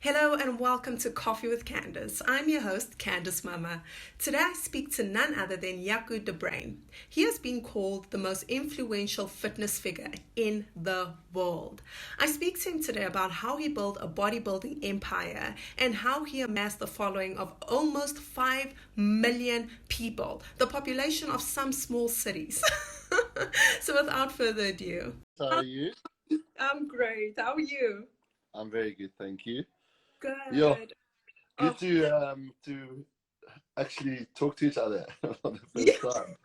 Hello and welcome to Coffee with Candice. I'm your host, Candice Mama. Today I speak to none other than Jaco De Bruyn. He has been called the most influential fitness figure in the world. I speak to him today about how he built a bodybuilding empire and how he amassed a following of almost 5 million people, the population of some small cities. So without further ado, How are you? I'm great. How are you? I'm very good, thank you. Yeah, Good. good Oh, to actually talk to each other for the yeah. first time.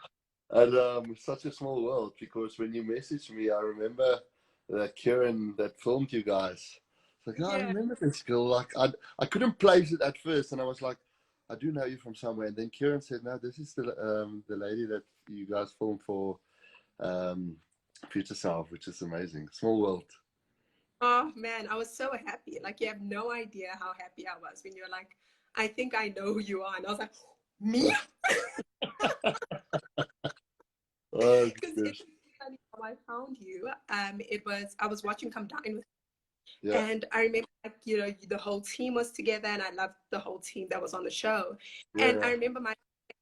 And it's such a small world because when you messaged me, I remember that Kieran that filmed you guys. It's like, oh, I Yeah. remember this girl. Like I couldn't place it at first, and I was like, I do know you from somewhere. And then Kieran said, no, this is the lady that you guys filmed for um, Future Self, which is amazing. Small world. Oh man, I was so happy. Like you have no idea how happy I was when you're like, I think I know who you are. And I was like, me? Oh Because it's goodness. funny how I found you. It was I was watching Come Dine with, Yeah, and I remember like the whole team was together, and I loved the whole team that was on the show. yeah, And I yeah. remember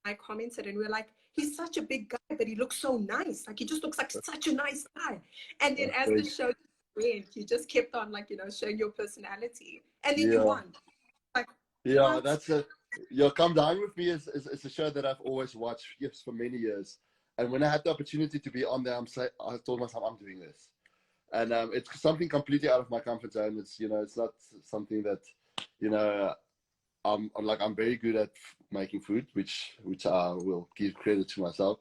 I commented, and we were like, he's such a big guy, but he looks so nice. Like he just looks like such a nice guy. And then as the Thanks. show went, you just kept on like showing your personality, and then you Yeah, won. Like yeah, what? that's a yeah. Come Down with Me is a show that I've always watched, yes, for many years. And when I had the opportunity to be on there, I told myself I'm doing this, and it's something completely out of my comfort zone. It's not something that you know I'm very good at making food, which I will give credit to myself.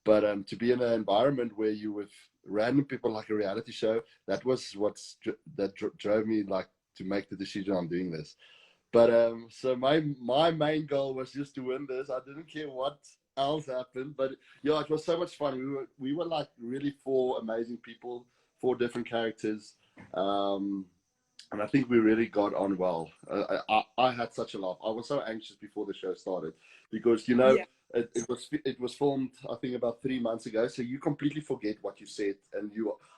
But to be in an environment where you with random people like a reality show, that was drove me like to make the decision I'm doing this. But so my main goal was just to win this. I didn't care what else happened. But yeah, it was so much fun. We were like really four amazing people, four different characters. Um, and I think we really got on well. I had such a laugh. I was so anxious before the show started because Yeah. it was filmed I think about 3 months ago, so you completely forget what you said, and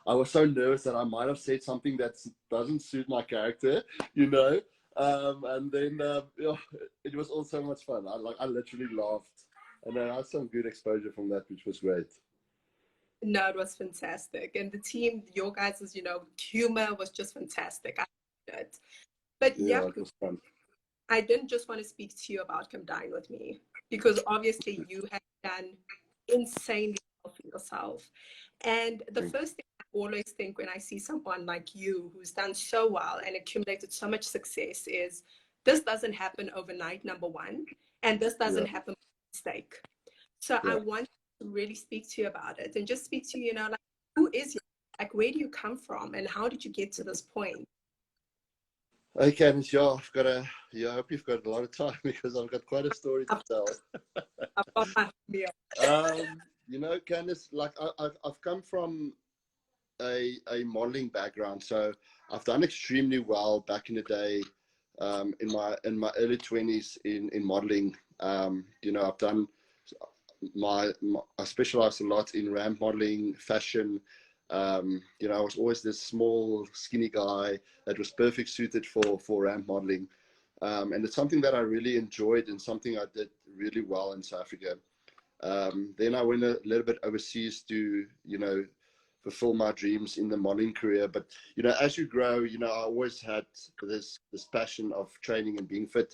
I was so nervous that I might have said something that doesn't suit my character, you know. And then yeah, it was all so much fun. I literally laughed, and I had some good exposure from that, which was great. No, it was fantastic. And the team, your guys' humor was just fantastic. I loved it. But Yeah, it Yaku, was fun. I didn't just want to speak to you about Come Dine with Me because obviously you have done insanely well for yourself. And the Thank first thing I always think when I see someone like you who's done so well and accumulated so much success is this doesn't happen overnight, number one, and this you. doesn't Yeah, happen by mistake. So I yeah. want to really speak to you about it and just speak to you, like who is you? Like where do you come from and how did you get to this point? Okay, Candice, I hope you've got a lot of time because I've got quite a story to I've, tell. I've got my meal. Candice, like I've come from a modeling background, so I've done extremely well back in the day, in my early 20s in modeling. I've done I specialized a lot in ramp modeling, fashion. I was always this small, skinny guy that was perfect suited for ramp modeling. And it's something that I really enjoyed and something I did really well in South Africa. Then I went a little bit overseas to, fulfill my dreams in the modeling career. But, as you grow, I always had this passion of training and being fit.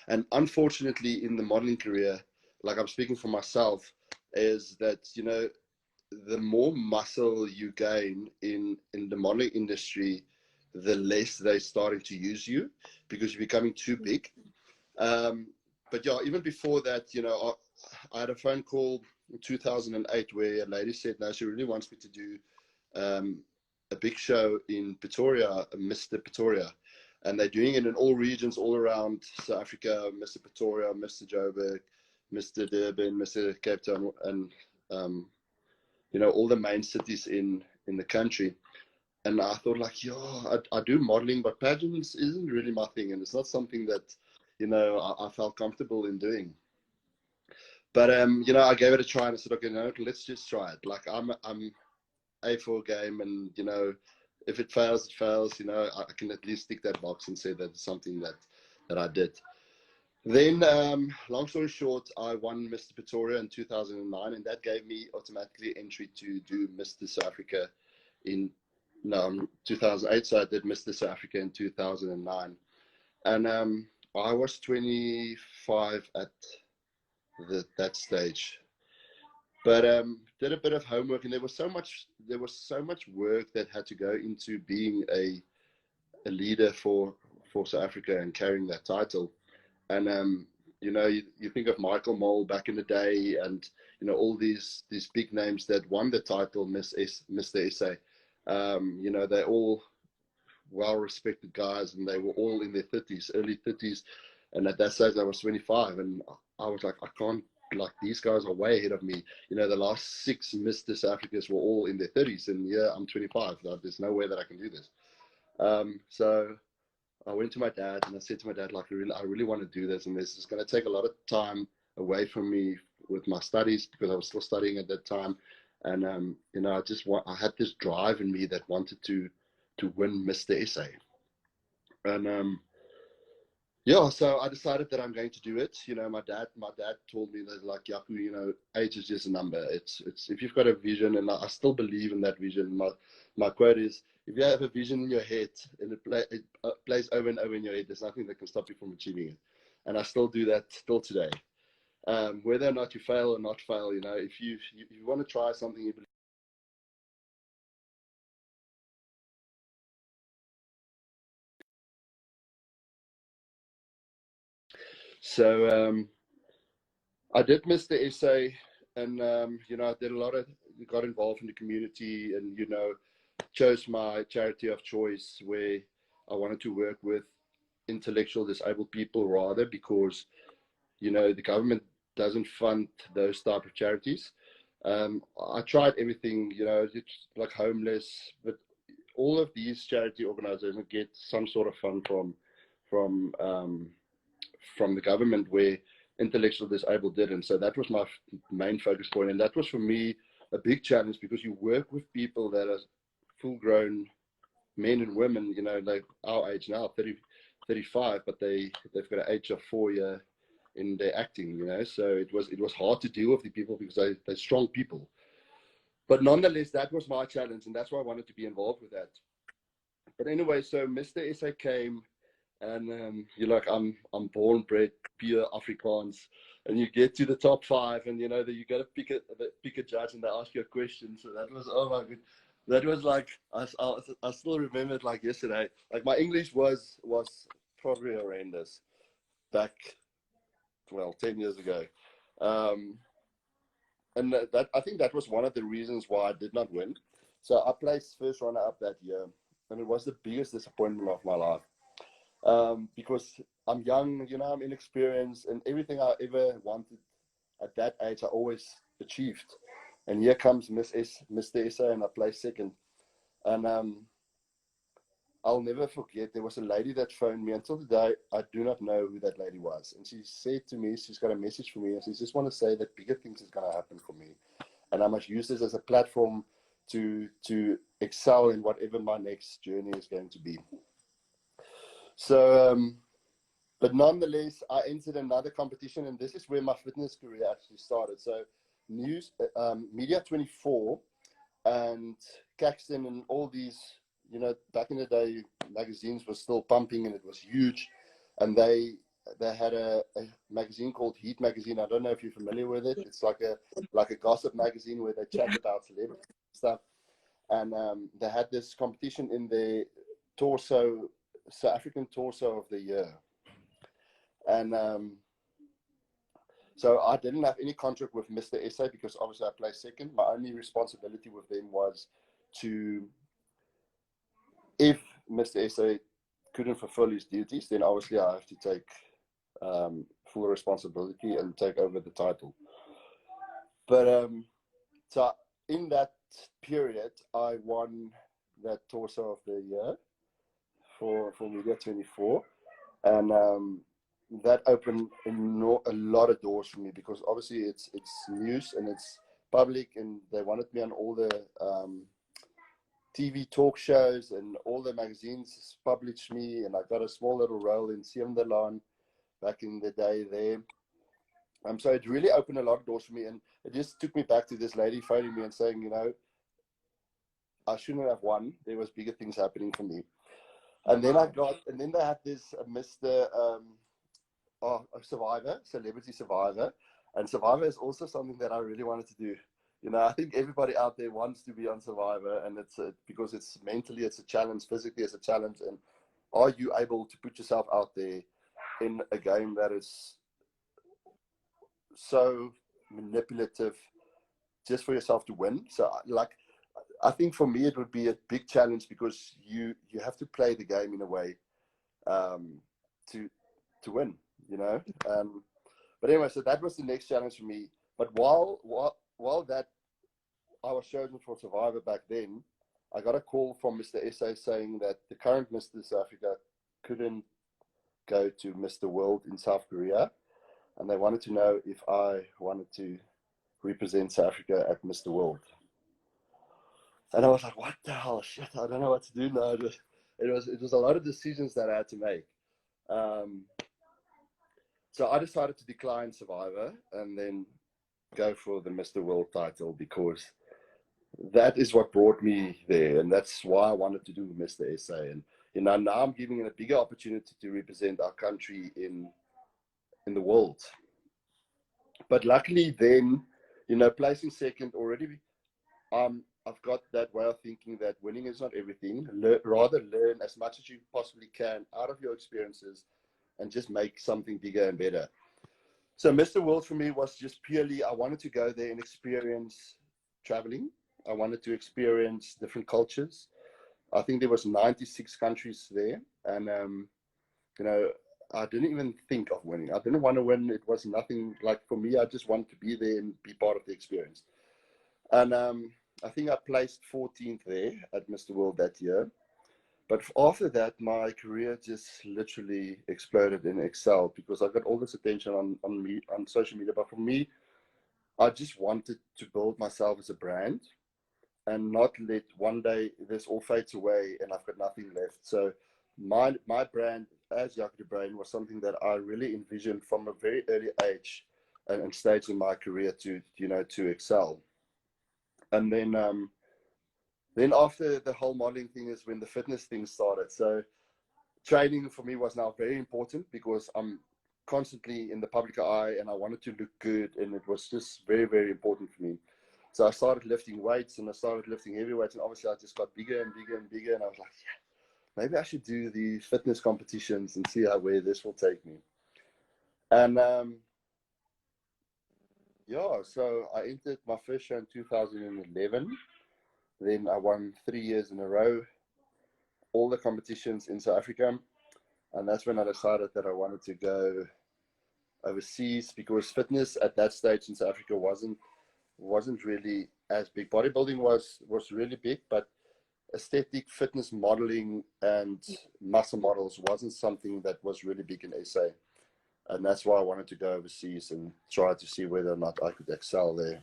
And unfortunately, in the modeling career, like I'm speaking for myself, is that, the more muscle you gain in the modeling industry, the less they're starting to use you because you're becoming too big. Um, but yeah, even before that, I had a phone call in 2008 where a lady said, no, she really wants me to do um, a big show in Pretoria, Mr. Pretoria. And they're doing it in all regions all around South Africa, Mr. Pretoria, Mr. Joburg, Mr. Durban, Mr. Cape Town, and all the main cities in the country. And I thought like, yeah, I do modeling, but pageants isn't really my thing, and it's not something that I felt comfortable in doing. But I gave it a try, and I said, okay, no, let's just try it. Like I'm a for a game, and if it fails, it fails. You know, I can at least tick that box and say that it's something that I did. Then, long story short, I won Mr. Pretoria in 2009, and that gave me automatically entry to do Mr. South Africa in 2008. So I did Mr. South Africa in 2009, and I was 25 at that stage. But did a bit of homework, and there was so much work that had to go into being a leader for South Africa and carrying that title. And you know, you think of Michael Mole back in the day, and you know, all these big names that won the title, Mr. SA. You know, they're all well-respected guys, and they were all in their 30s, early 30s. And at that stage, I was 25, and I was like, I can't, like, these guys are way ahead of me. You know, the last 6 Mr. South Africans were all in their 30s, and yeah, I'm 25. There's no way that I can do this. So I went to my dad, and I said to my dad, like, I really want to do this, and this is going to take a lot of time away from me with my studies, because I was still studying at that time. And you know, I had this drive in me that wanted to win Mr. SA. And yeah, so I decided that I'm going to do it. You know, my dad told me that, like, Jaco, you know, age is just a number. It's if you've got a vision, and I still believe in that vision. My quote is, if you have a vision in your head and it plays over and over in your head, there's nothing that can stop you from achieving it. And I still do that still today. Whether or not you fail or not fail, you know, if you want to try something, you believe. So I did Mr. SA, and you know, I did got involved in the community, and you know, chose my charity of choice, where I wanted to work with intellectual disabled people, rather, because you know, the government doesn't fund those type of charities. I tried everything, you know, like homeless, but all of these charity organizations get some sort of fund from the government, where intellectual disabled didn't. So that was my main focus point, and that was for me a big challenge, because you work with people that are full grown men and women, you know, like our age now, 30, 35, but they've got an age of 4 years in their acting, you know. So it was hard to deal with the people, because they're strong people. But nonetheless, that was my challenge, and that's why I wanted to be involved with that. But anyway, so Mr. SA came, and you're like, I'm born bred pure Afrikaans, and you get to the top 5, and you know that you got to pick a judge, and they ask you a question. So that was, oh my god, that was like, I still remember it like yesterday. Like, my English was probably horrendous back, well, 10 years ago. And that I think that was one of the reasons why I did not win. So I placed first runner up that year, and it was the biggest disappointment of my life, because I'm young, you know, I'm inexperienced, and everything I ever wanted at that age I always achieved. And here comes Mr. SA, and I placed second. And I'll never forget, there was a lady that phoned me. Until today, I do not know who that lady was. And she said to me, she's got a message for me, and she just want to say that bigger things is going to happen for me. And I must use this as a platform to excel in whatever my next journey is going to be. So, but nonetheless, I entered another competition, and this is where my fitness career actually started. So Media 24 and Caxton and all these, you know, back in the day, magazines were still pumping, and it was huge. And they had a magazine called Heat Magazine. I don't know if you're familiar with it. It's like a gossip magazine where they chat about celebrity stuff. And they had this competition in the South African torso of the year. And so I didn't have any contract with Mr. SA, because obviously I placed second. My only responsibility with them was to, if Mr. SA couldn't fulfill his duties, then obviously I have to take full responsibility and take over the title. But so in that period, I won that torso of the year for Media 24, and that opened a lot of doors for me, because obviously it's news and it's public, and they wanted me on all the TV talk shows, and all the magazines published me, and I got a small little role in Siemderlaan back in the day there. So it really opened a lot of doors for me, and it just took me back to this lady phoning me and saying, you know, I shouldn't have won. There was bigger things happening for me. And then they had this Mr. A Survivor, Celebrity Survivor. And Survivor is also something that I really wanted to do. You know, I think everybody out there wants to be on Survivor, and it's because it's mentally, it's a challenge, physically, it's a challenge. And are you able to put yourself out there in a game that is so manipulative just for yourself to win? So, like, I think for me it would be a big challenge, because you have to play the game in a way to win, you know. But anyway, so that was the next challenge for me. But while that I was chosen for Survivor back then, I got a call from Mr. SA saying that the current Mr. South Africa couldn't go to Mr. World in South Korea, and they wanted to know if I wanted to represent South Africa at Mr. World. And I was like, what the hell? Shit, I don't know what to do now. It was a lot of decisions that I had to make. So I decided to decline Survivor and then go for the Mr. World title, because that is what brought me there, and that's why I wanted to do Mr. SA. And you know, now I'm giving it a bigger opportunity to represent our country in the world. But luckily, then, you know, placing second already, I've got that way of thinking that winning is not everything. Rather learn as much as you possibly can out of your experiences and just make something bigger and better. So Mr. World for me was just purely, I wanted to go there and experience traveling. I wanted to experience different cultures. I think there was 96 countries there. And, you know, I didn't even think of winning. I didn't want to win. It was nothing. Like, for me, I just wanted to be there and be part of the experience. And I think I placed 14th there at Mr. World that year. But after that, my career just literally exploded and excelled, because I got all this attention on social media. But for me, I just wanted to build myself as a brand and not let one day this all fades away and I've got nothing left. So my brand as Jaco De Bruyn was something that I really envisioned from a very early age and stage in my career to, you know, to excel. And then after the whole modeling thing is when the fitness thing started. So training for me was now very important, because I'm constantly in the public eye and I wanted to look good, and it was just very, very important for me. So I started lifting weights, and I started lifting heavy weights, and obviously I just got bigger and bigger and bigger, and I was like, yeah, maybe I should do the fitness competitions and see where this will take me. And yeah, so I entered my first show in 2011. Then I won 3 years in a row, all the competitions in South Africa. And that's when I decided that I wanted to go overseas, because fitness at that stage in South Africa wasn't really as big. Bodybuilding was really big, but aesthetic fitness modeling and muscle models wasn't something that was really big in SA. And that's why I wanted to go overseas and try to see whether or not I could excel there.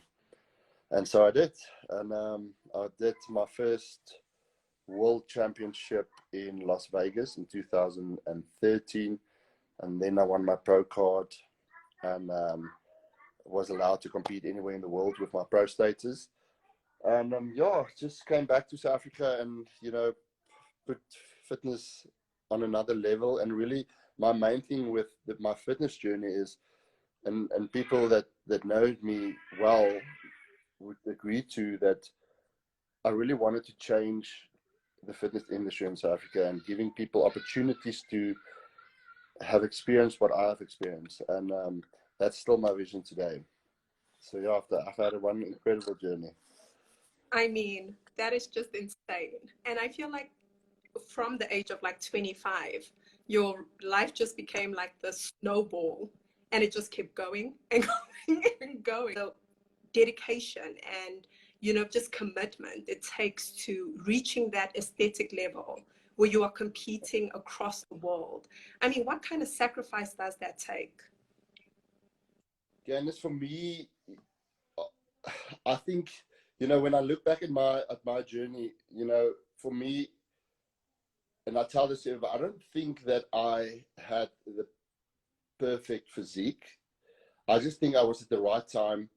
And so I did. And I did my first World Championship in Las Vegas in 2013. And then I won my pro card and was allowed to compete anywhere in the world with my pro status. And yeah, just came back to South Africa and, you know, put fitness on another level. And really, my main thing with my fitness journey is, and people that know me well would agree to, that I really wanted to change the fitness industry in South Africa and giving people opportunities to have experienced what I have experienced. And that's still my vision today. So yeah, I've had one incredible journey. I mean, that is just insane. And I feel like from the age of like 25, your life just became like the snowball, and it just kept going and going and going. So dedication and, you know, just commitment it takes to reaching that aesthetic level where you are competing across the world. I mean, what kind of sacrifice does that take? Candice, for me, I think, when I look back at my journey, for me, and I tell this to everybody, I don't think that I had the perfect physique. I just think I was at the right time,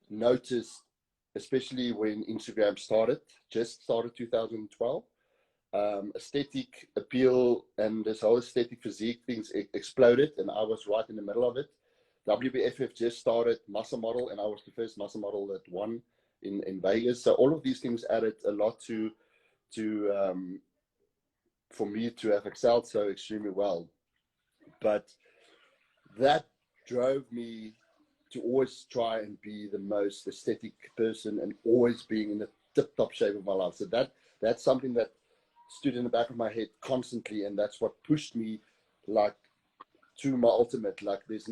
noticed, especially when Instagram just started 2012. Aesthetic appeal and this whole aesthetic physique things exploded, and I was right in the middle of it. WBFF just started muscle model, and I was the first muscle model that won in Vegas. So all of these things added a lot to for me to have excelled so extremely well. But that drove me to always try and be the most aesthetic person and always being in the tip-top shape of my life. So that's something that stood in the back of my head constantly, and that's what pushed me like to my ultimate. Like this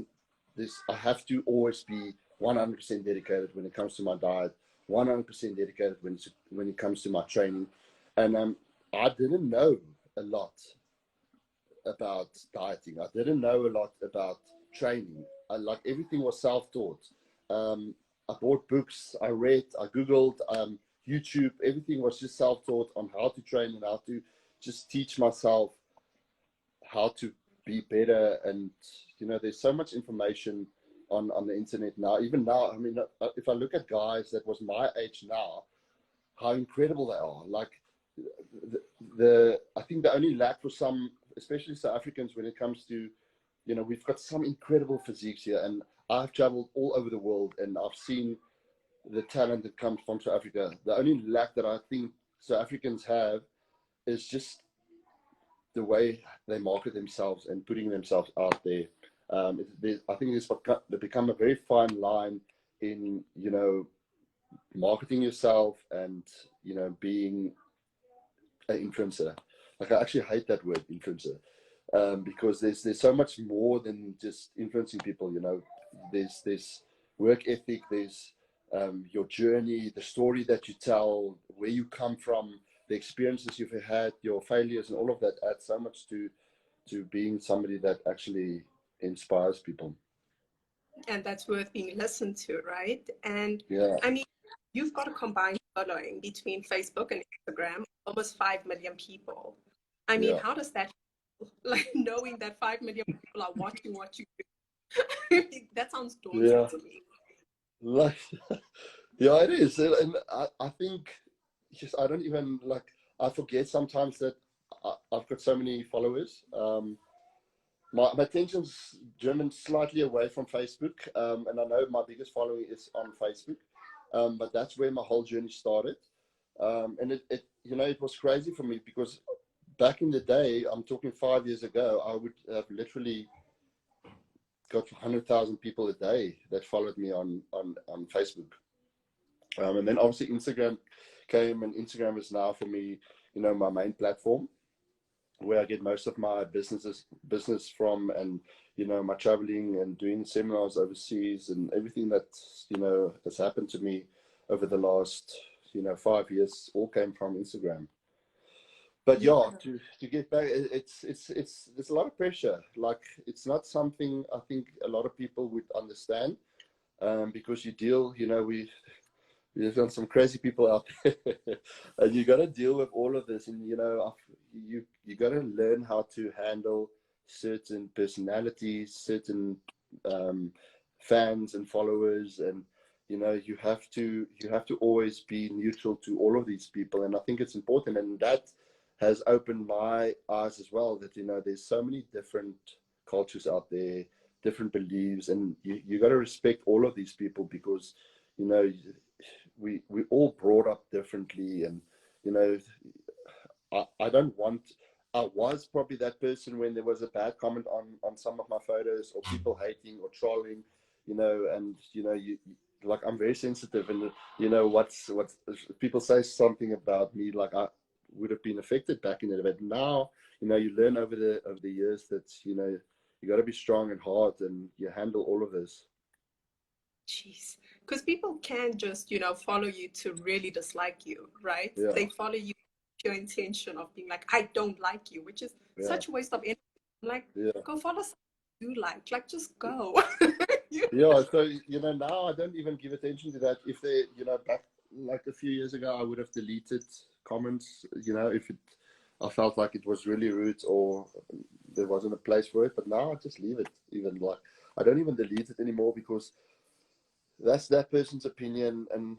I have to always be 100% dedicated when it comes to my diet, 100% dedicated when it comes to my training. And I didn't know a lot about dieting. I didn't know a lot about training. Like everything was self-taught. I bought books, I read, I Googled, YouTube, everything was just self-taught on how to train and how to just teach myself how to be better. And, there's so much information on the internet now. Even now, I mean, if I look at guys that was my age now, how incredible they are. Like I think the only lack for some, especially South Africans, when it comes to, we've got some incredible physiques here, and I've traveled all over the world and I've seen the talent that comes from South Africa. The only lack that I think South Africans have is just the way they market themselves and putting themselves out there. I think it's become a very fine line in, marketing yourself and, being an influencer. Like, I actually hate that word, influencer, because there's so much more than just influencing people. There's work ethic, there's your journey, the story that you tell, where you come from, the experiences you've had, your failures, and all of that adds so much to being somebody that actually inspires people. And that's worth being listened to, right? And yeah. I mean, you've got a combined following between Facebook and Instagram, almost 5 million people. I mean, how does that feel? Like, knowing that 5 million people are watching what you do? That sounds daunting to me. Like, yeah, it is. And I think I don't even, like, I forget sometimes that I've got so many followers. My attention's driven slightly away from Facebook, and I know my biggest following is on Facebook, but that's where my whole journey started. And it was crazy for me, because back in the day, I'm talking 5 years ago, I would have literally got 100,000 people a day that followed me on Facebook. And then obviously Instagram came, and Instagram is now for me, my main platform, where I get most of my business from, and, my traveling and doing seminars overseas, and everything that, has happened to me over the last, 5 years all came from Instagram. But to get back, it's there's a lot of pressure. Like, it's not something I think a lot of people would understand, because you deal, there's some crazy people out there, and you got to deal with all of this. And, you got to learn how to handle certain personalities, certain fans and followers, and, you have to always be neutral to all of these people. And I think it's important, and that has opened my eyes as well, that, there's so many different cultures out there, different beliefs, and you got to respect all of these people, because, we all brought up differently. And, I was probably that person when there was a bad comment on some of my photos, or people hating or trolling, and, like, I'm very sensitive, and, what's people say something about me, like, I would have been affected back in the day. But now, you learn over the years that, you got to be strong and hard, and you handle all of this. Jeez. Because people can just, follow you to really dislike you, right? Yeah. They follow you with your intention of being like, I don't like you, which is such a waste of energy. Like, go follow someone you like, just go. Yeah, so, now I don't even give attention to that. If they, like a few years ago, I would have deleted comments, if I felt like it was really rude or there wasn't a place for it. But now I just leave it. Even like I don't even delete it anymore, because that's that person's opinion. And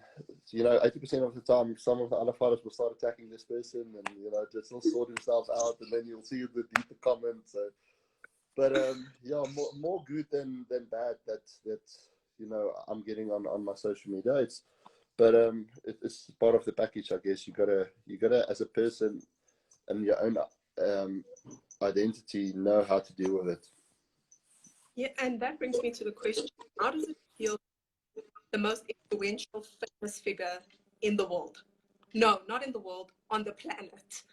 80% of the time, some of the other fighters will start attacking this person, and just will sort themselves out, and then you'll see the deeper comments. So, but yeah, more good than bad that I'm getting on my social media. It's part of the package, I guess. You gotta as a person and your own identity, know how to deal with it. Yeah, and that brings me to the question: how does it feel the most influential fitness figure in the world? No, not in the world, on the planet.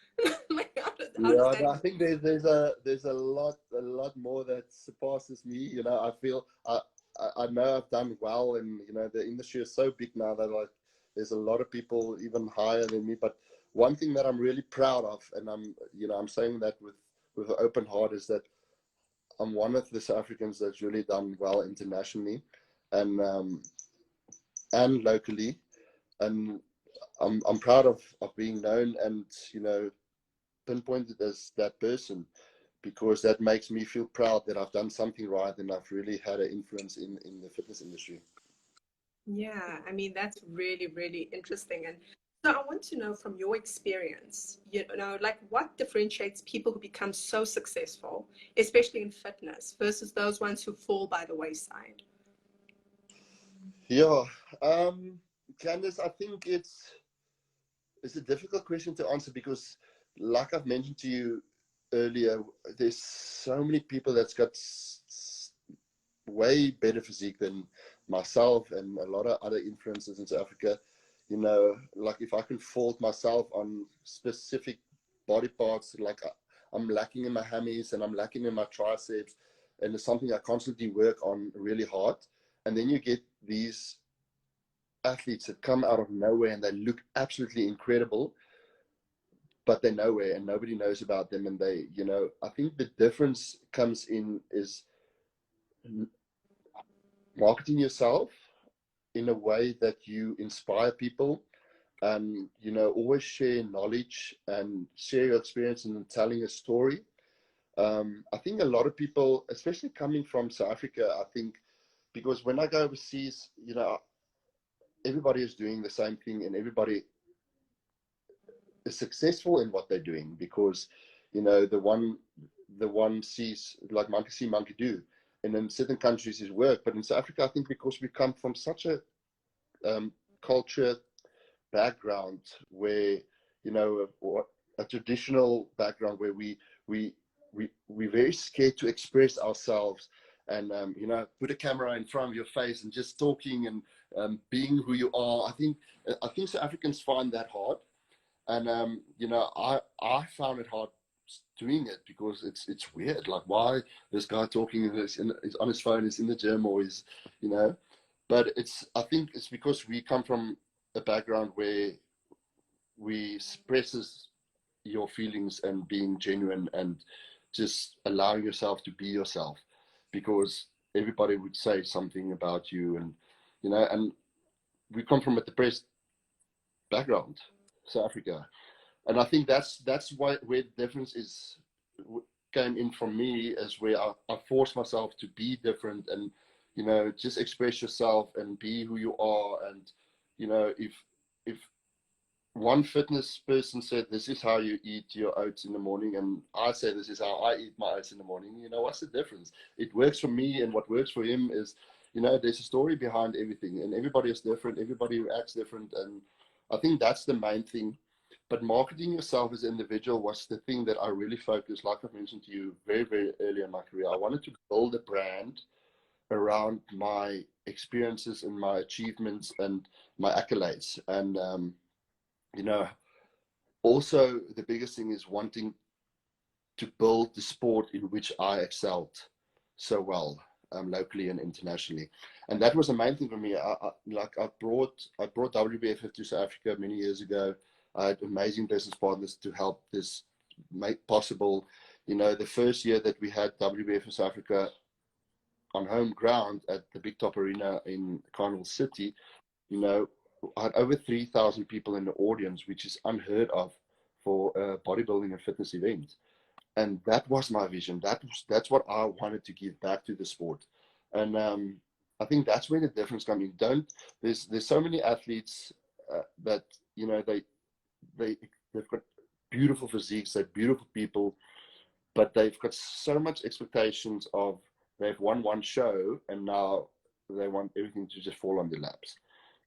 Like, how does that? I think there's a lot more that surpasses me. I feel I know I've done well, and the industry is so big now that like there's a lot of people even higher than me. But one thing that I'm really proud of, and I'm saying that with an open heart, is that I'm one of the South Africans that's really done well internationally, and locally, and I'm proud of being known and pinpointed as that person, because that makes me feel proud that I've done something right and I've really had an influence in the fitness industry. Yeah, I mean, that's really, really interesting. And so I want to know from your experience, like what differentiates people who become so successful, especially in fitness, versus those ones who fall by the wayside? Yeah, Candice, I think it's a difficult question to answer, because like I've mentioned to you earlier, there's so many people that's got way better physique than myself and a lot of other influencers in South Africa. Like if I can fault myself on specific body parts, like I'm lacking in my hammies and I'm lacking in my triceps, and it's something I constantly work on really hard. And then you get these athletes that come out of nowhere and they look absolutely incredible, but they're nowhere and nobody knows about them. And I think the difference comes in is marketing yourself in a way that you inspire people, and always share knowledge and share your experience and telling a story. I think a lot of people, especially coming from South Africa, I think, because when I go overseas, everybody is doing the same thing and everybody is successful in what they're doing, because the one sees, like, monkey see, monkey do, and in certain countries is work. But in South Africa, I think because we come from such a culture background where a traditional background where we're very scared to express ourselves, and put a camera in front of your face and just talking and being who you are. I think South Africans find that hard, and I found it hard doing it, because it's weird. Like, why this guy talking is on his phone, is in the gym, or is but I think it's because we come from a background where we expresses your feelings and being genuine and just allowing yourself to be yourself, because everybody would say something about you, and and we come from a depressed background, South Africa. And I think that's why, where the difference came in from me, as where I forced myself to be different, and just express yourself and be who you are. And if one fitness person said, this is how you eat your oats in the morning, and I say, this is how I eat my oats in the morning, what's the difference? It works for me, and what works for him is, there's a story behind everything, and everybody is different, everybody reacts different. And I think that's the main thing. But marketing yourself as an individual was the thing that I really focused, like I mentioned to you, very, very early in my career. I wanted to build a brand around my experiences and my achievements and my accolades. And also the biggest thing is wanting to build the sport in which I excelled so well, locally and internationally. And that was the main thing for me. I brought WBFF to South Africa many years ago. I had amazing business partners to help this make possible. The first year that we had WBFF South Africa on home ground at the Big Top Arena in Carnival City, I had over 3,000 people in the audience, which is unheard of for a bodybuilding and fitness event. And that was my vision. That's what I wanted to give back to the sport. And I think that's where the difference comes in. There's so many athletes that, you know, they've got beautiful physiques, they're beautiful people, but they've got so much expectations of, they've won one show and now they want everything to just fall on their laps.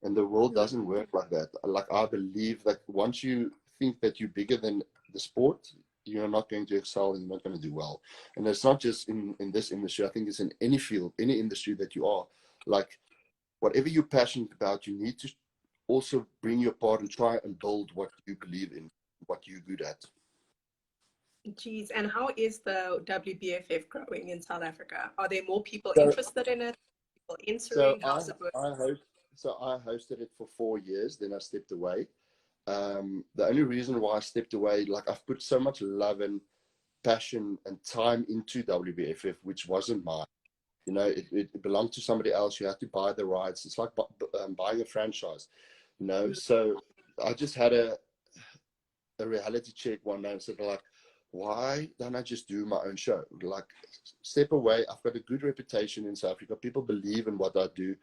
And the world doesn't work like that. Like, I believe that once you think that you're bigger than the sport, you're not going to excel and you're not going to do well. And it's not just in this industry. I think it's in any field, any industry that you are. Like, whatever you're passionate about, you need to also bring your part and try and build what you believe in, what you're good at. Geez, and how is the WBFF growing in South Africa? Are there more people So, interested in it? People entering? How's it working? I hosted it for 4 years, then I stepped away. The only reason why I stepped away, like, I've put so much love and passion and time into WBFF, which wasn't mine. You know, it belonged to somebody else. You had to buy the rights. It's like buying a franchise, you know. So I just had a reality check one day and said, like, why don't I just do my own show? Like, step away. I've got a good reputation in South Africa. People believe in what I do.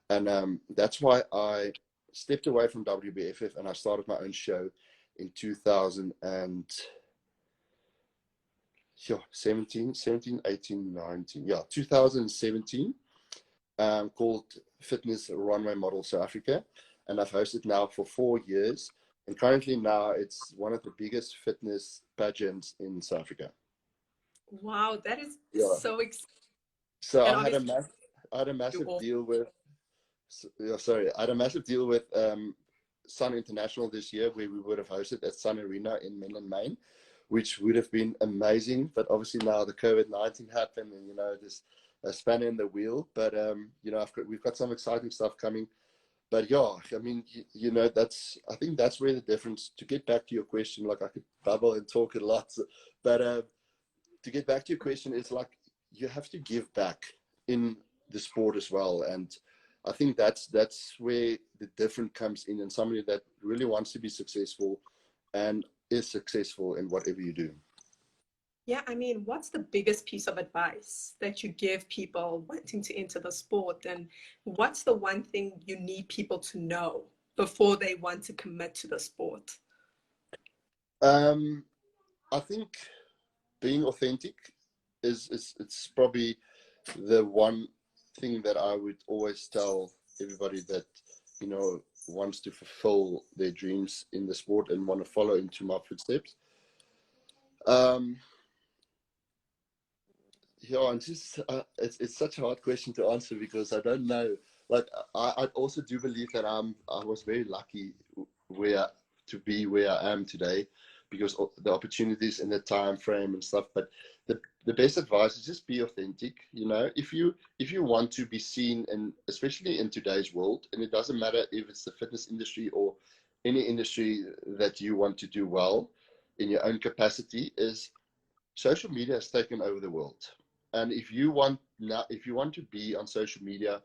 And that's why I stepped away from WBFF and I started my own show in 2017, called Fitness Runway Model South Africa. And I've hosted now for 4 years. And currently now it's one of the biggest fitness pageants in South Africa. Wow, that is so exciting. So I had a massive deal with, I had a massive deal with Sun International this year, where we would have hosted at Sun Arena in Menlyn, Maine, which would have been amazing. But obviously now the COVID-19 happened, and, you know, there's a spanner in the wheel. But you know, we've got some exciting stuff coming. But yeah, I mean, you know, I think that's where the difference, to get back to your question, like, I could babble and talk a lot, but to get back to your question, it's like, you have to give back in the sport as well. And I think that's where the difference comes in, and somebody that really wants to be successful and is successful in whatever you do. Yeah, I mean, what's the biggest piece of advice that you give people wanting to enter the sport? And what's the one thing you need people to know before they want to commit to the sport? I think being authentic it's probably the one thing that I would always tell everybody that, you know, wants to fulfill their dreams in the sport and want to follow into my footsteps. Yeah, and just it's such a hard question to answer, because I don't know. Like, I also do believe that I was very lucky to be where I am today, because the opportunities in the time frame and stuff. But the best advice is just be authentic. You know, if you want to be seen, and especially in today's world, and it doesn't matter if it's the fitness industry or any industry that you want to do well in your own capacity, is social media has taken over the world. And if you want to be on social media,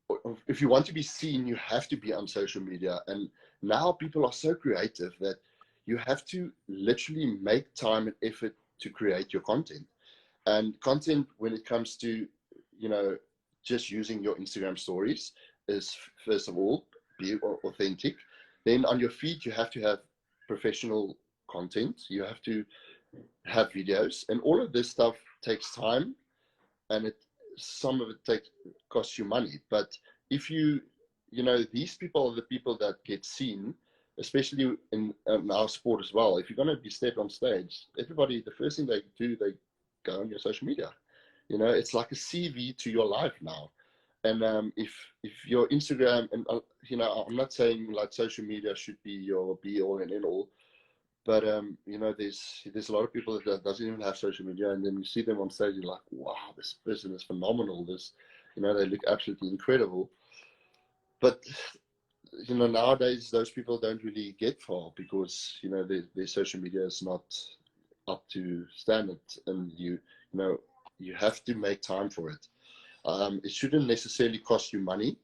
or if you want to be seen, you have to be on social media. And now people are so creative that you have to literally make time and effort to create your content. And content, when it comes to, you know, just using your Instagram stories, is, first of all, be authentic. Then on your feed, you have to have professional content. You have to have videos, and all of this stuff takes time, and some of it costs you money. But if you know, these people are the people that get seen, especially in our sport as well. If you're going to be stepped on stage, everybody, the first thing they do, they go on your social media. You know, it's like a CV to your life now. And if your Instagram, and you know, I'm not saying like social media should be your be all and end all, but you know, there's a lot of people that doesn't even have social media, and then you see them on stage, you're like, wow, this person is phenomenal. You know, they look absolutely incredible. But you know, nowadays those people don't really get far, because, you know, their social media is not up to standard, and you know, you have to make time for it. It shouldn't necessarily cost you money,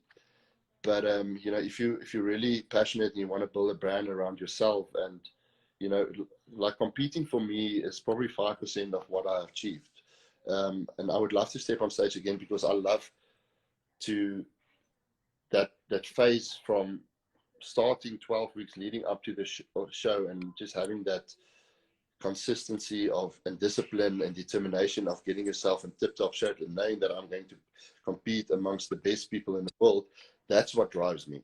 But you know, if you're really passionate and you want to build a brand around yourself, and you know, like competing for me is probably 5% of what I achieved. And I would love to step on stage again, because I love to that phase from starting 12 weeks leading up to the show, and just having that consistency of and discipline and determination of getting yourself in tip-top shape and knowing that I'm going to compete amongst the best people in the world. That's what drives me.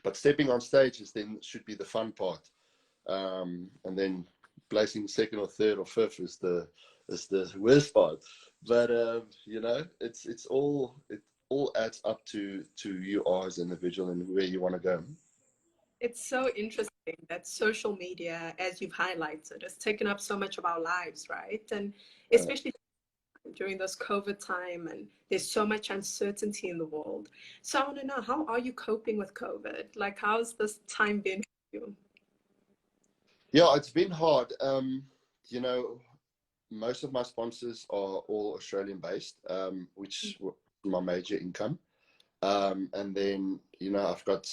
But stepping on stage should be the fun part, and then placing second or third or fifth is the worst part. But you know, it all adds up to you as an individual and where you want to go. It's so interesting that social media, as you've highlighted, has taken up so much of our lives, right? And especially during this COVID time, and there's so much uncertainty in the world. So I want to know, how are you coping with COVID? Like, how's this time been for you? Yeah, it's been hard. You know, most of my sponsors are all Australian based, which was my major income. And then, you know, I've got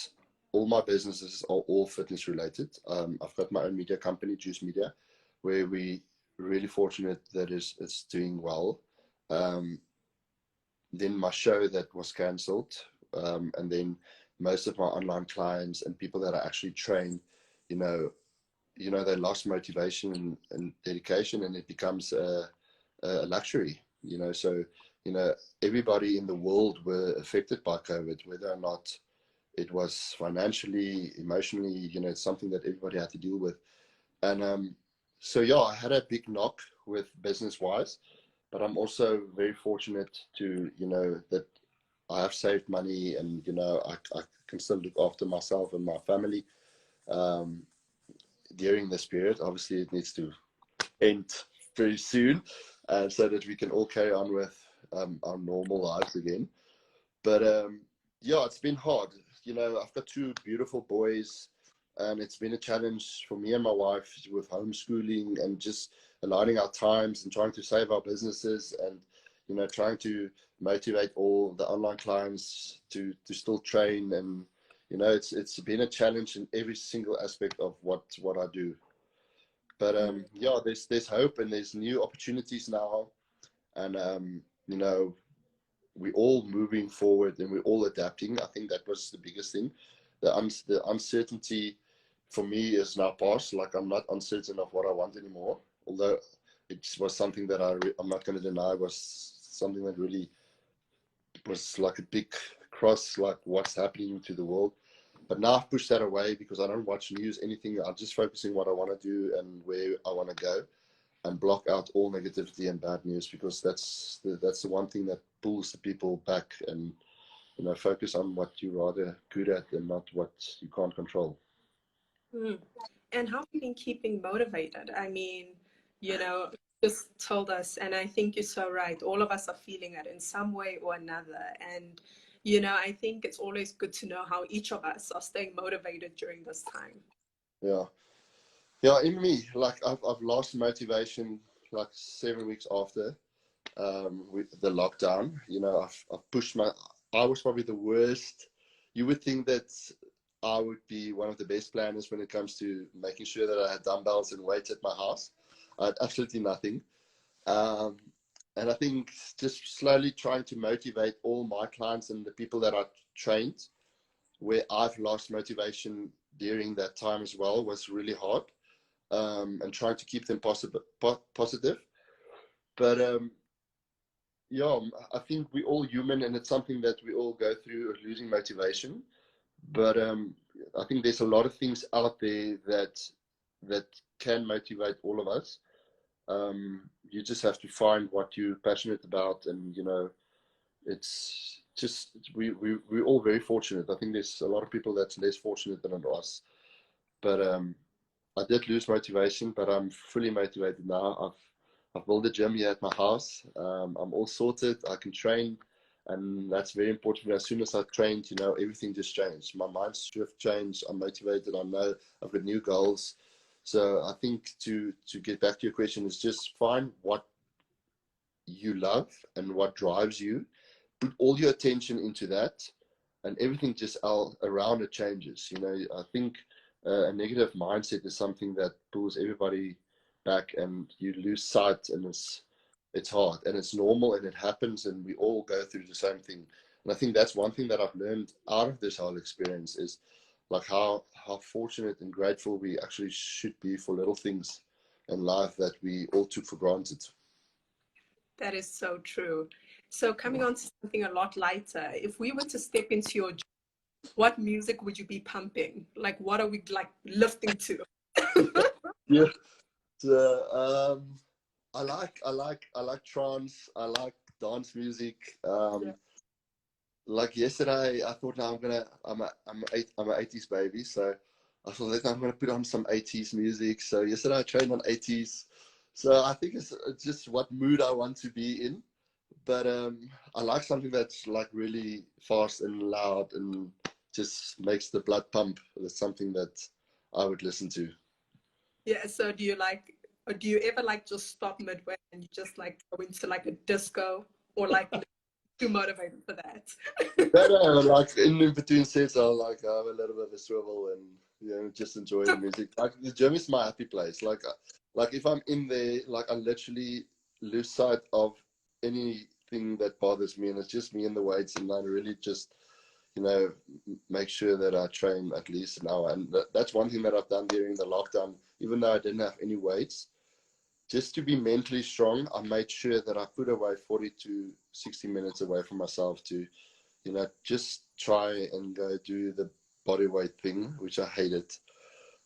all my businesses are all fitness related. I've got my own media company, Juice Media, where we really fortunate that it's doing well. Then my show that was cancelled, and then most of my online clients and people that I actually train, you know, they lost motivation and dedication, and it becomes a luxury, you know. So, you know, everybody in the world were affected by COVID, whether or not it was financially, emotionally, you know, it's something that everybody had to deal with. And so, yeah, I had a big knock with business wise, but I'm also very fortunate to, you know, that I have saved money, and, you know, I can still look after myself and my family. Um, During this period, obviously it needs to end very soon, so that we can all carry on with our normal lives again. But yeah, it's been hard. You know, I've got two beautiful boys, and it's been a challenge for me and my wife with homeschooling and just aligning our times and trying to save our businesses, and, you know, trying to motivate all the online clients to still train. And, you know, it's been a challenge in every single aspect of what I do. But yeah, there's hope, and there's new opportunities now, and you know, we're all moving forward and we're all adapting. I think that was the biggest thing. The uncertainty for me is now past. Like, I'm not uncertain of what I want anymore, although it was something that I'm not going to deny was something that really was like a big cross, like what's happening to the world. But now I've pushed that away, because I don't watch news, anything. I'm just focusing what I want to do and where I want to go, and block out all negativity and bad news, because that's the one thing that pulls the people back. And, you know, focus on what you're rather good at and not what you can't control. Mm. And how have you been keeping motivated? I mean, you know, just told us, and I think you're so right. All of us are feeling it in some way or another. And, you know, I think it's always good to know how each of us are staying motivated during this time. Yeah, yeah. In me, like, I've lost motivation like 7 weeks after with the lockdown. You know, I've pushed my. I was probably the worst. You would think that I would be one of the best planners when it comes to making sure that I had dumbbells and weights at my house. I had absolutely nothing. Um, and I think just slowly trying to motivate all my clients and the people that I trained, where I've lost motivation during that time as well, was really hard. And trying to keep them positive. But yeah, I think we're all human, and it's something that we all go through, losing motivation. But I think there's a lot of things out there that can motivate all of us. You just have to find what you're passionate about, and, you know, it's just we're all very fortunate. I think there's a lot of people that's less fortunate than us. But I did lose motivation, but I'm fully motivated now. I've built a gym here at my house. I'm all sorted. I can train, and that's very important for me. As soon as I trained, you know, everything just changed. My mind shift changed. I'm motivated. I know I've got new goals. So I think to get back to your question is just find what you love and what drives you. Put all your attention into that, and everything just all around it changes. You know, I think a negative mindset is something that pulls everybody back, and you lose sight, and it's hard, and it's normal, and it happens, and we all go through the same thing. And I think that's one thing that I've learned out of this whole experience is like how fortunate and grateful we actually should be for little things in life that we all took for granted. That is so true. So coming on to something a lot lighter, if we were to step into your, what music would you be pumping? Like, what are we like lifting to? Yeah. So, I like trance. I like dance music. Yeah. Like yesterday, I thought, now I'm an 80s baby, so I thought that I'm gonna put on some 80s music. So yesterday I trained on 80s. So I think it's just what mood I want to be in. But I like something that's like really fast and loud and just makes the blood pump. That's something that I would listen to. Yeah. So do you like, or do you ever like just stop midway and you just like go into like a disco, or like too motivated for that? No, like in between sets, I'll like have a little bit of a swivel and just enjoy the music. Like the gym is my happy place. Like if I'm in there, like I literally lose sight of anything that bothers me, and it's just me and the weights, and I really just make sure that I train at least an hour. And that's one thing that I've done during the lockdown, even though I didn't have any weights. Just to be mentally strong, I made sure that I put away 40 to 60 minutes away from myself to just try and go do the body weight thing, which I hated.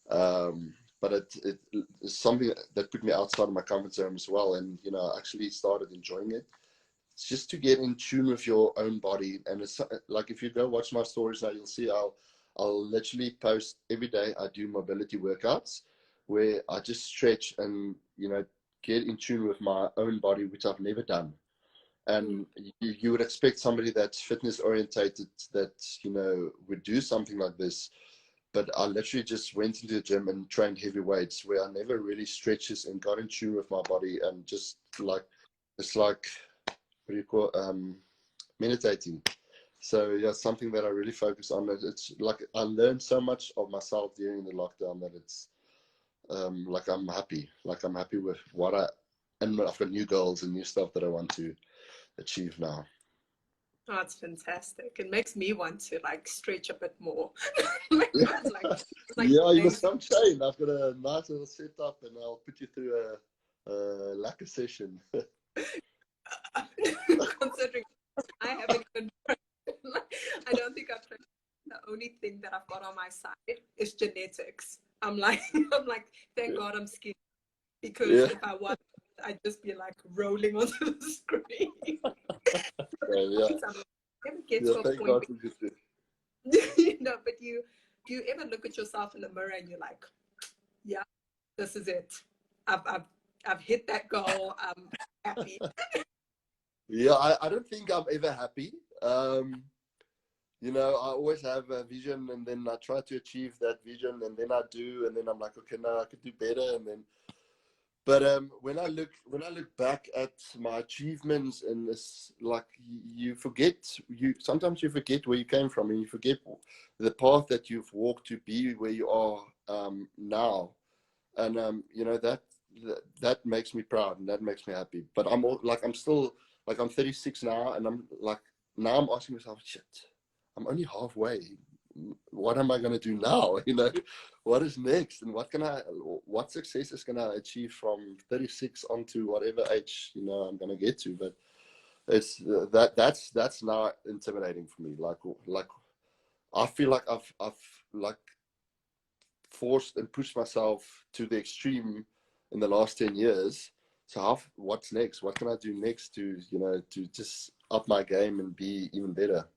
But it's something that put me outside of my comfort zone as well. And, I actually started enjoying it. It's just to get in tune with your own body. And it's like, if you go watch my stories now, you'll see I'll literally post every day. I do mobility workouts where I just stretch and, get in tune with my own body, which I've never done. And you would expect somebody that's fitness orientated that would do something like this, but I literally just went into the gym and trained heavy weights where I never really stretches and got in tune with my body, and just like it's like, what do you call meditating. So yeah, something that I really focus on. It's like I learned so much of myself during the lockdown that it's like I'm happy with and I've got new goals and new stuff that I want to achieve now. Oh, it's fantastic. It makes me want to like stretch a bit more. Yeah, you must come train. I've got a nice little setup, and I'll put you through a lacquer session. Considering I haven't even, I don't think I've tried. The only thing that I've got on my side is genetics. I'm like, thank God I'm skinny, because if I was, I'd just be like rolling onto the screen. Never get to a point. But do you ever look at yourself in the mirror and you're like, yeah, this is it. I've hit that goal. I'm happy. Yeah, I don't think I'm ever happy. I always have a vision, and then I try to achieve that vision, and then I do, and then I'm like, okay, no, I could do better, and then. But when I look back at my achievements, and it's like sometimes you forget where you came from, and you forget the path that you've walked to be where you are now, and that makes me proud, and that makes me happy. But I'm still like, I'm 36 now, and now I'm asking myself, shit, I'm only halfway. What am I going to do now? What is next, and what success is going to achieve from 36 on to whatever age I'm going to get to. But it's that's now intimidating for me. Like I feel like I've like forced and pushed myself to the extreme in the last 10 years. So what's next? What can I do next to to just up my game and be even better?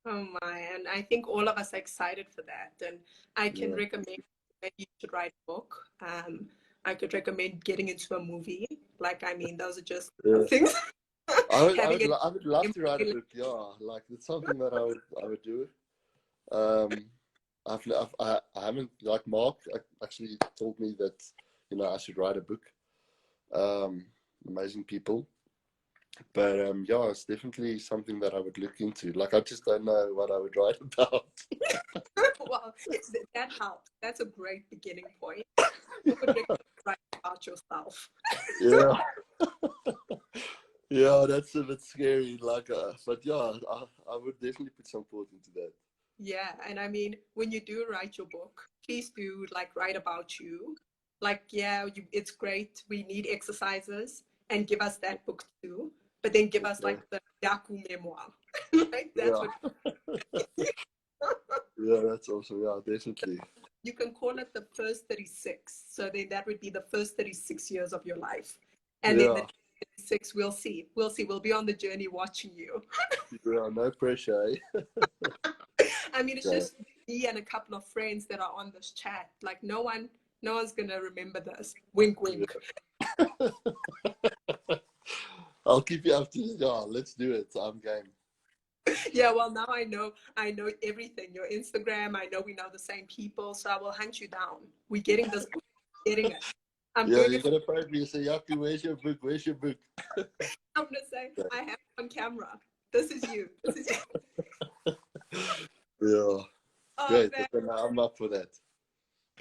Oh my, and I think all of us are excited for that. And I can recommend that you should write a book. I could recommend getting into a movie. Like, I mean, those are just things. I would love to write a book. Yeah, like it's something that I would do. I haven't, like Mark actually told me that I should write a book. Amazing people. But yeah, it's definitely something that I would look into. Like, I just don't know what I would write about. Well, that helps. That's a great beginning point. You would write about yourself. Yeah. Yeah, that's a bit scary. Like, but yeah, I would definitely put some thought into that. Yeah, and I mean, when you do write your book, please do like write about you. Like, yeah, it's great. We need exercises, and give us that book too. But then give us Yeah. like the Jaco memoir. Like that's Yeah. what Yeah, that's awesome. Yeah, definitely. you can call it the first 36. So then that would be the first 36 years of your life. And then the Yeah. 36, we'll see. We'll see. We'll be on the journey watching you. Yeah, no pressure, eh? I mean, it's Yeah. just me and a couple of friends that are on this chat. Like no one's gonna remember this. Wink, wink. Yeah. I'll keep you up to it. Yeah, let's do it. I'm game. Yeah, well now I know everything. Your Instagram, I know we know the same people, so I will hunt you down. We're getting this book, getting it. I'm Yeah, doing you're it for, gonna probably say, Yaku, where's your book? Where's your book? I'm gonna say I have it on camera. This is you. This is you. Yeah. Oh Great. man. Then I'm up for that.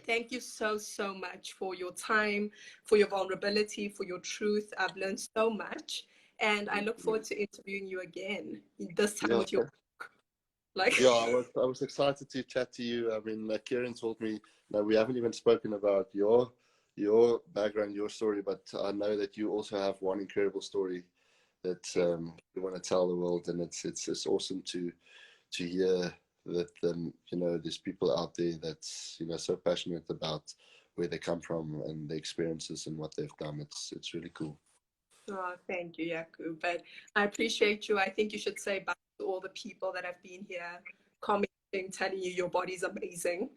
Thank you so, so much for your time, for your vulnerability, for your truth. I've learned so much. And I look forward to interviewing you again, this time Yeah. with your book. Like, Yeah, I was excited to chat to you. I mean, Kieran told me, no, we haven't even spoken about your background, your story, but I know that you also have one incredible story that you want to tell the world, and it's awesome to hear that there's people out there that's so passionate about where they come from and the experiences and what they've done. It's really cool. oh, thank you, Yaku. But I appreciate you. I think you should say bye to all the people that have been here commenting, telling you your body's amazing.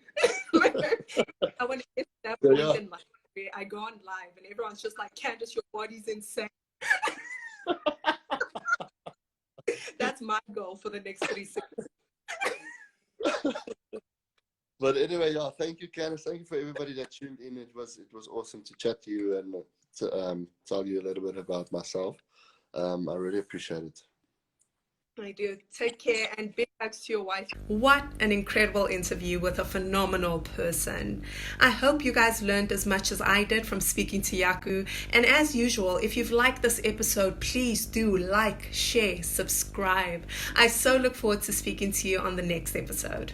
I want to get to that So, point yeah. in life where I go on live and everyone's just like, Candice, your body's insane. That's my goal for the next 36. But anyway, yeah, thank you, Candice. Thank you for everybody that tuned in. It was awesome to chat to you and to tell you a little bit about myself. I really appreciate it. I do. Take care and big hugs to your wife. What an incredible interview with a phenomenal person. I hope you guys learned as much as I did from speaking to Yaku. And as usual, if you've liked this episode, please do like, share, subscribe. I so look forward to speaking to you on the next episode.